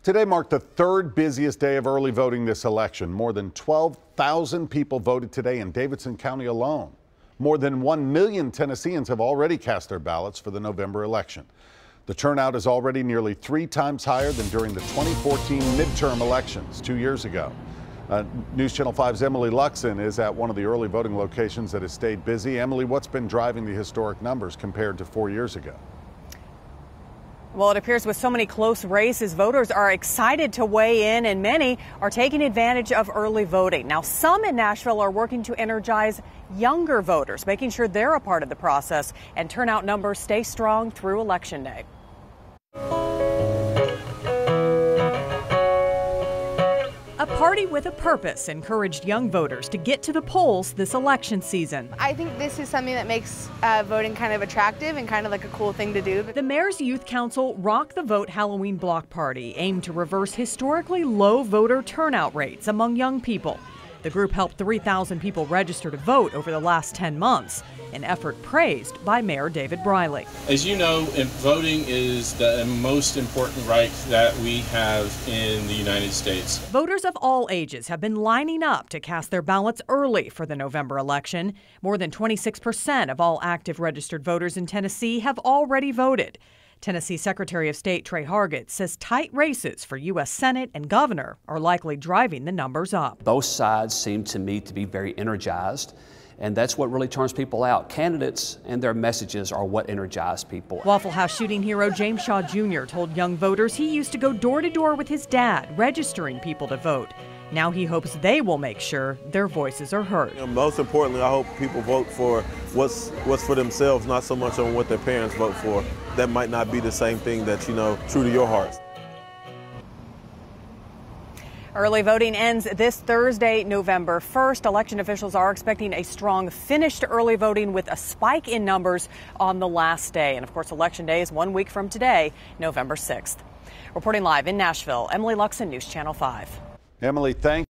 Today marked the third busiest day of early voting this election. More than 12,000 people voted today in Davidson County alone. More than 1 million Tennesseans have already cast their ballots for the November election. The turnout is already nearly 3 times higher than during the 2014 midterm elections 2 years ago. News Channel 5's Emily Luxon is at one of the early voting locations that has stayed busy. Emily, what's been driving the historic numbers compared to 4 years ago? Well, it appears with so many close races, voters are excited to weigh in, and many are taking advantage of early voting. Now, some in Nashville are working to energize younger voters, making sure they're a part of the process, and turnout numbers stay strong through Election Day. A party with a purpose encouraged young voters to get to the polls this election season. I think this is something that makes voting kind of attractive and kind of like a cool thing to do. The Mayor's Youth Council Rock the Vote Halloween block party aimed to reverse historically low voter turnout rates among young people. The group helped 3,000 people register to vote over the last 10 months, an effort praised by Mayor David Briley. As you know, voting is the most important right that we have in the United States. Voters of all ages have been lining up to cast their ballots early for the November election. More than 26% of all active registered voters in Tennessee have already voted. Tennessee Secretary of State Trey Hargett says tight races for U.S. Senate and governor are likely driving the numbers up. Both sides seem to me to be very energized, and that's what really turns people out. Candidates and their messages are what energize people. Waffle House shooting hero James Shaw Jr. told young voters he used to go door to door with his dad, registering people to vote. Now he hopes they will make sure their voices are heard. Most importantly, I hope people vote for what's for themselves, not so much on what their parents vote for. That might not be the same thing that's, true to your hearts. Early voting ends this Thursday, November 1st. Election officials are expecting a strong finish to early voting with a spike in numbers on the last day. And of course, Election Day is 1 week from today, November 6th. Reporting live in Nashville, Emily Luxon, News Channel 5. Emily, thank you.